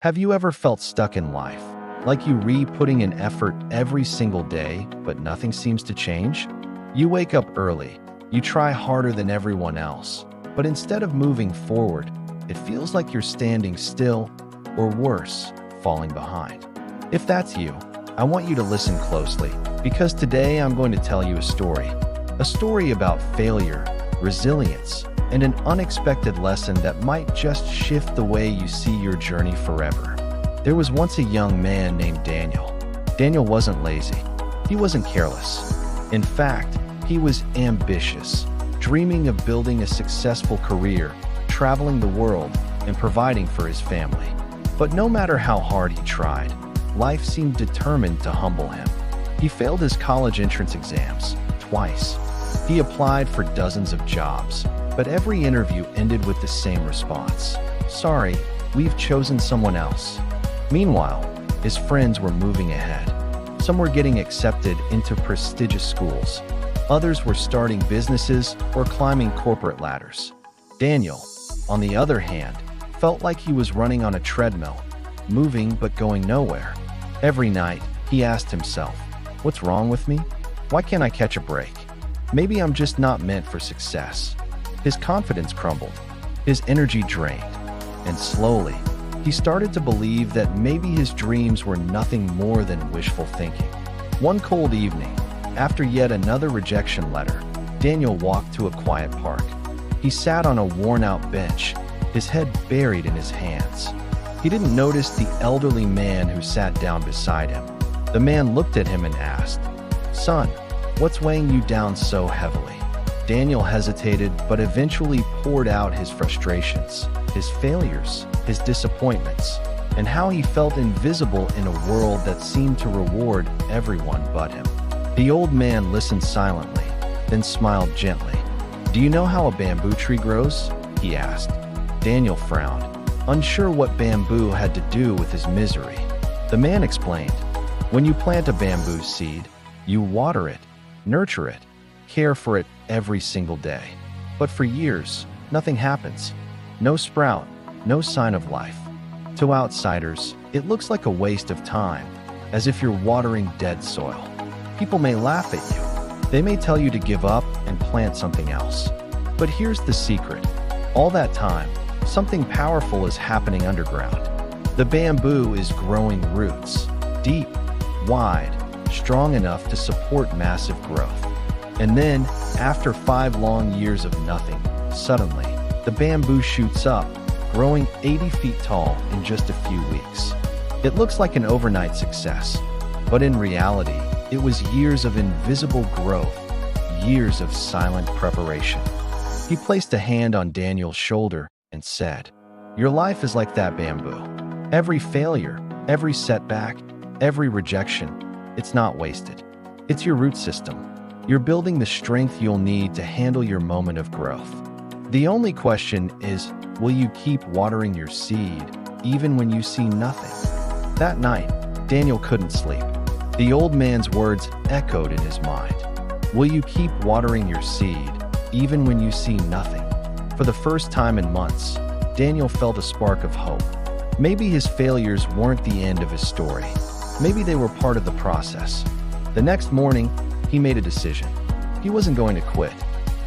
Have you ever felt stuck in life? Like you putting in effort every single day, but nothing seems to change? You wake up early, you try harder than everyone else, but instead of moving forward, it feels like you're standing still, or worse, falling behind. If that's you, I want you to listen closely, because today I'm going to tell you a story about failure, resilience, and an unexpected lesson that might just shift the way you see your journey forever. There was once a young man named Daniel. Daniel wasn't lazy. He wasn't careless. In fact, he was ambitious, dreaming of building a successful career, traveling the world, and providing for his family. But no matter how hard he tried, life seemed determined to humble him. He failed his college entrance exams twice. He applied for dozens of jobs, but every interview ended with the same response: "Sorry, we've chosen someone else." Meanwhile, his friends were moving ahead. Some were getting accepted into prestigious schools. Others were starting businesses or climbing corporate ladders. Daniel, on the other hand, felt like he was running on a treadmill, moving but going nowhere. Every night, he asked himself, "What's wrong with me? Why can't I catch a break? Maybe I'm just not meant for success." His confidence crumbled, his energy drained, and slowly, he started to believe that maybe his dreams were nothing more than wishful thinking. One cold evening, after yet another rejection letter, Daniel walked to a quiet park. He sat on a worn-out bench, his head buried in his hands. He didn't notice the elderly man who sat down beside him. The man looked at him and asked, "Son, what's weighing you down so heavily?" Daniel hesitated, but eventually poured out his frustrations, his failures, his disappointments, and how he felt invisible in a world that seemed to reward everyone but him. The old man listened silently, then smiled gently. "Do you know how a bamboo tree grows?" he asked. Daniel frowned, unsure what bamboo had to do with his misery. The man explained, "When you plant a bamboo seed, you water it, nurture it, care for it every single day. But for years, nothing happens. No sprout, no sign of life. To outsiders, it looks like a waste of time, as if you're watering dead soil. People may laugh at you. They may tell you to give up and plant something else. But here's the secret. All that time, something powerful is happening underground. The bamboo is growing roots, deep, wide, strong enough to support massive growth. And then, after 5 long years of nothing, suddenly, the bamboo shoots up, growing 80 feet tall in just a few weeks. It looks like an overnight success, but in reality, it was years of invisible growth, years of silent preparation. He placed a hand on Daniel's shoulder and said, "Your life is like that bamboo. Every failure, every setback, every rejection, it's not wasted. It's your root system. You're building the strength you'll need to handle your moment of growth. The only question is, will you keep watering your seed, even when you see nothing?" That night, Daniel couldn't sleep. The old man's words echoed in his mind. Will you keep watering your seed, even when you see nothing? For the first time in months, Daniel felt a spark of hope. Maybe his failures weren't the end of his story. Maybe they were part of the process. The next morning, he made a decision. He wasn't going to quit.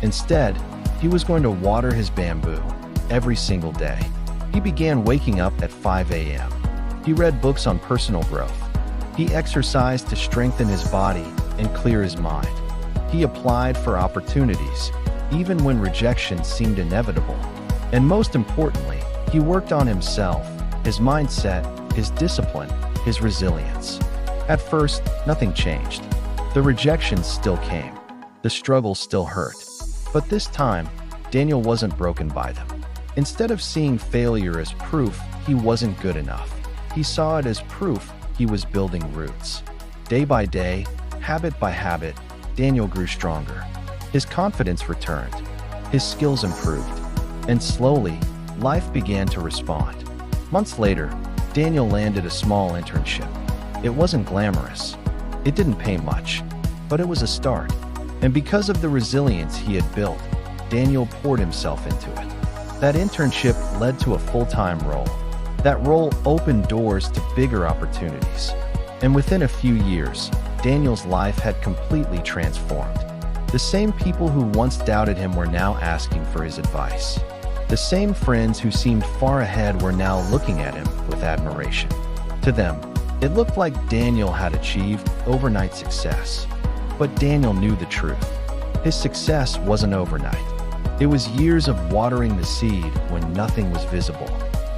Instead, he was going to water his bamboo every single day. He began waking up at 5 a.m. He read books on personal growth. He exercised to strengthen his body and clear his mind. He applied for opportunities, even when rejection seemed inevitable. And most importantly, he worked on himself, his mindset, his discipline, his resilience. At first, nothing changed. The rejections still came. The struggles still hurt. But this time, Daniel wasn't broken by them. Instead of seeing failure as proof he wasn't good enough, he saw it as proof he was building roots. Day by day, habit by habit, Daniel grew stronger. His confidence returned. His skills improved. And slowly, life began to respond. Months later, Daniel landed a small internship. It wasn't glamorous. It didn't pay much, but it was a start. And because of the resilience he had built, Daniel poured himself into it. That internship led to a full-time role. That role opened doors to bigger opportunities. And within a few years, Daniel's life had completely transformed. The same people who once doubted him were now asking for his advice. The same friends who seemed far ahead were now looking at him with admiration. To them, it looked like Daniel had achieved overnight success. But Daniel knew the truth. His success wasn't overnight. It was years of watering the seed when nothing was visible.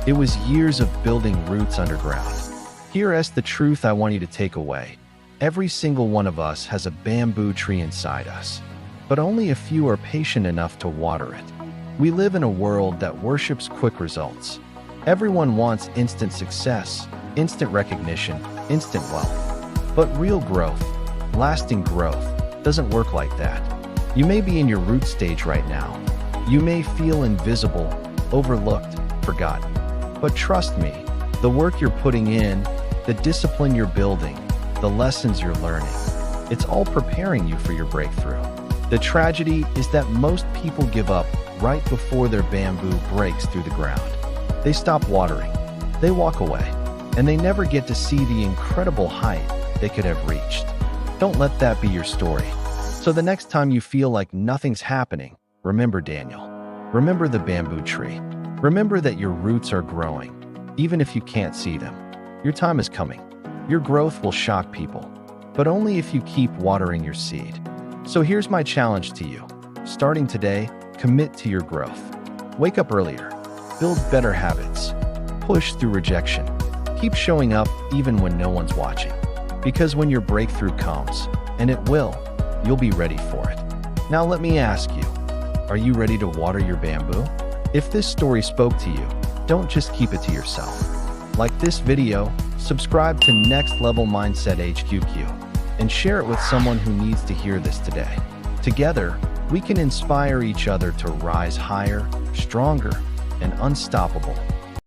It was years of building roots underground. Here's the truth I want you to take away. Every single one of us has a bamboo tree inside us, but only a few are patient enough to water it. We live in a world that worships quick results. Everyone wants instant success, instant recognition, instant wealth. But real growth, lasting growth, doesn't work like that. You may be in your root stage right now. You may feel invisible, overlooked, forgotten. But trust me, the work you're putting in, the discipline you're building, the lessons you're learning, it's all preparing you for your breakthrough. The tragedy is that most people give up right before their bamboo breaks through the ground. They stop watering, they walk away, and they never get to see the incredible height they could have reached. Don't let that be your story. So the next time you feel like nothing's happening, remember Daniel. Remember the bamboo tree. Remember that your roots are growing, even if you can't see them. Your time is coming. Your growth will shock people, but only if you keep watering your seed. So here's my challenge to you. Starting today, commit to your growth. Wake up earlier. Build better habits. Push through rejection. Keep showing up even when no one's watching. Because when your breakthrough comes, and it will, you'll be ready for it. Now let me ask you, are you ready to water your bamboo? If this story spoke to you, don't just keep it to yourself. Like this video, subscribe to Next Level Mindset HQQ, and share it with someone who needs to hear this today. Together, we can inspire each other to rise higher, stronger, and unstoppable.